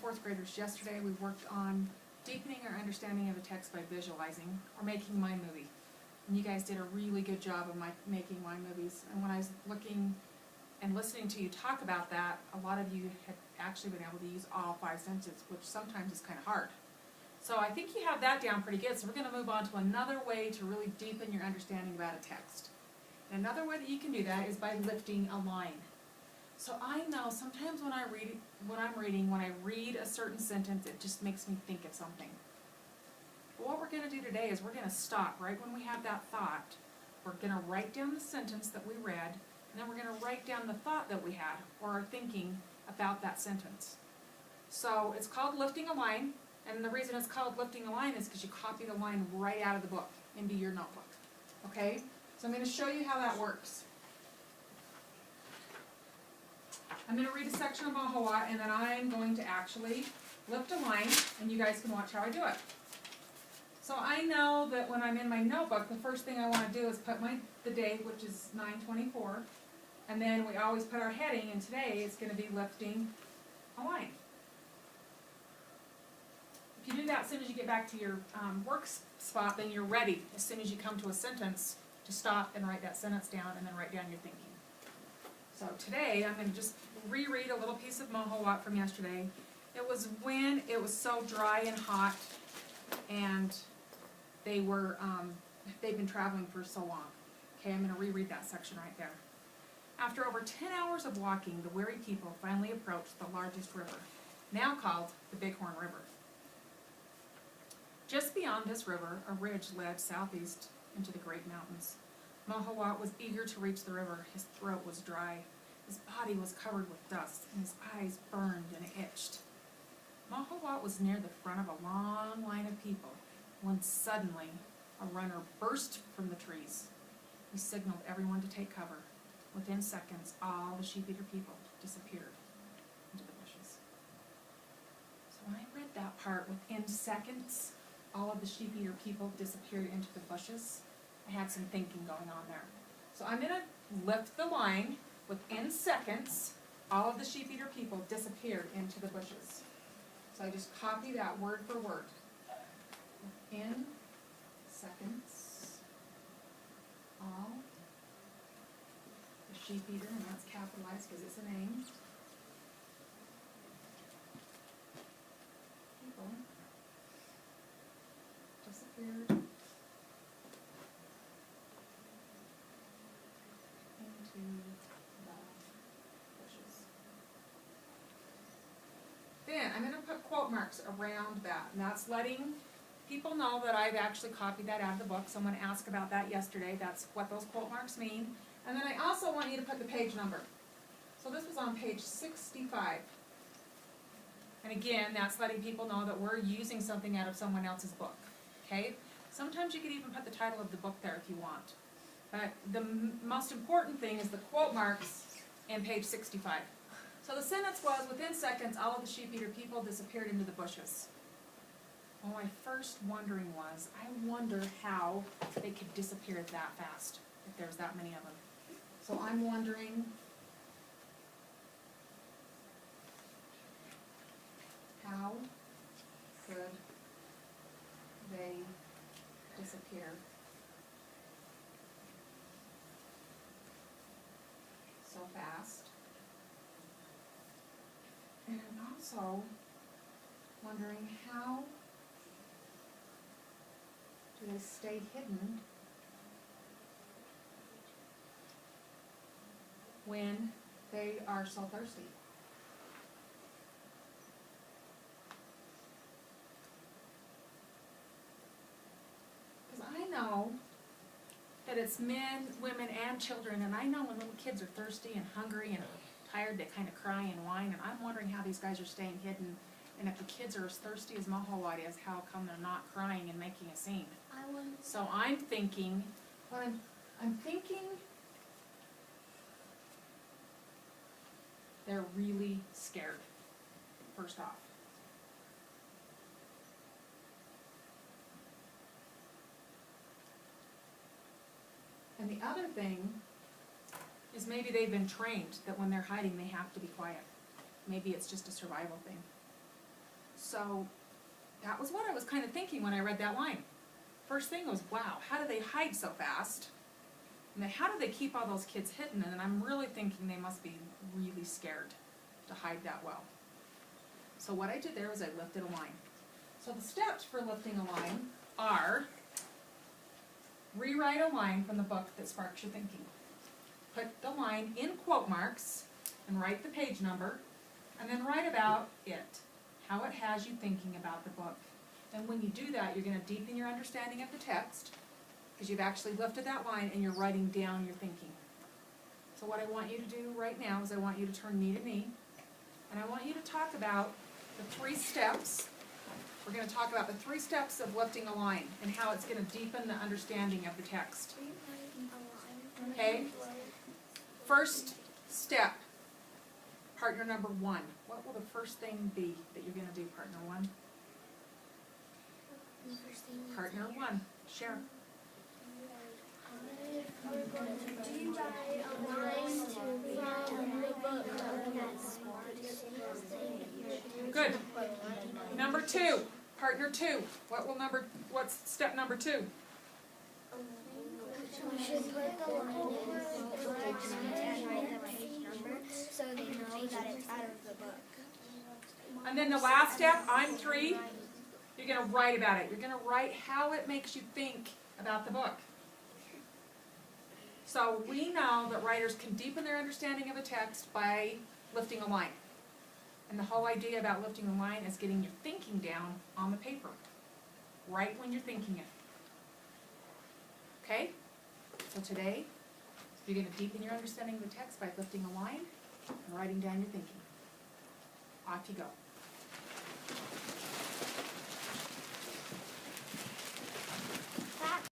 fourth graders yesterday. We worked on deepening our understanding of a text by visualizing, or making mind movie. And you guys did a really good job of making mind movies. And when I was looking and listening to you talk about that, a lot of you had actually been able to use all 5 sentences, which sometimes is kind of hard. So I think you have that down pretty good. So we're going to move on to another way to really deepen your understanding about a text. And another way that you can do that is by lifting a line. So I know sometimes when I read a certain sentence, it just makes me think of something. But what we're going to do today is we're going to stop right when we have that thought. We're going to write down the sentence that we read, and then we're going to write down the thought that we had, or our thinking about that sentence. So it's called lifting a line, and the reason it's called lifting a line is because you copy the line right out of the book into your notebook. Okay? So I'm going to show you how that works. I'm going to read a section of Mahawa, and then I'm going to actually lift a line, and you guys can watch how I do it. So I know that when I'm in my notebook, the first thing I want to do is put the date, which is 9/24, and then we always put our heading, and today it's going to be lifting a line. If you do that as soon as you get back to your work spot, then you're ready as soon as you come to a sentence to stop and write that sentence down, and then write down your thinking. So today I'm going to just reread a little piece of Mahawat from yesterday. It was when it was so dry and hot, and they'd been traveling for so long. Okay, I'm going to reread that section right there. After over 10 hours of walking, the weary people finally approached the largest river, now called the Bighorn River. Just beyond this river, a ridge led southeast into the Great Mountains. Mahawat was eager to reach the river. His throat was dry. His body was covered with dust, and his eyes burned and itched. Mahawat was near the front of a long line of people when suddenly a runner burst from the trees. He signaled everyone to take cover. Within seconds, all the sheep-eater people disappeared into the bushes. So when I read that part, within seconds, all of the sheep-eater people disappeared into the bushes, I had some thinking going on there. So I'm going to lift the line. Within seconds, all of the sheep-eater people disappeared into the bushes. So I just copy that word for word. Within seconds, all the sheep-eater, and that's capitalized because it's a name, people disappeared into the bushes. Then I'm going to put quote marks around that, and that's letting people know that I've actually copied that out of the book. Someone asked about that yesterday. That's what those quote marks mean. And then I also want you to put the page number. So this was on page 65. And again, that's letting people know that we're using something out of someone else's book. Okay? Sometimes you could even put the title of the book there if you want. But the most important thing is the quote marks in page 65. So the sentence was, within seconds, all of the sheep-eater people disappeared into the bushes. Well, my first wondering was, I wonder how they could disappear that fast, if there's that many of them. So I'm wondering how could they disappear so fast? And I'm also wondering how do they stay hidden when they are so thirsty? Because I know that it's men, women, and children, and I know when little kids are thirsty and hungry and tired, they kind of cry and whine, and I'm wondering how these guys are staying hidden. And if the kids are as thirsty as Mahawat is, how come they're not crying and making a scene? So I'm thinking, I'm thinking they're really scared, first off. And the other thing is maybe they've been trained that when they're hiding they have to be quiet. Maybe it's just a survival thing. So that was what I was kind of thinking when I read that line. First thing was, wow, how do they hide so fast? And then how do they keep all those kids hidden? And then I'm really thinking they must be really scared to hide that well. So what I did there was I lifted a line. So the steps for lifting a line are rewrite a line from the book that sparks your thinking. Put the line in quote marks and write the page number, and then write about it, how it has you thinking about the book. And when you do that, you're going to deepen your understanding of the text, because you've actually lifted that line and you're writing down your thinking. So what I want you to do right now is I want you to turn knee to knee, and I want you to talk about the 3 steps. We're going to talk about the 3 steps of lifting a line and how it's going to deepen the understanding of the text. Okay? First step, partner number 1. What will the first thing be that you're going to do, partner 1? Partner 1, share. We're going to rewrite a line from the book of Good. Number 2, partner 2. What's step number 2? We should put the line in the book and write the page number so they know that it's out of the book. And then the last step, I'm 3, you're going to write about it. You're going to write how it makes you think about the book. So we know that writers can deepen their understanding of a text by lifting a line. And the whole idea about lifting a line is getting your thinking down on the paper, right when you're thinking it. Okay? So today, you're going to deepen your understanding of the text by lifting a line and writing down your thinking. Off you go.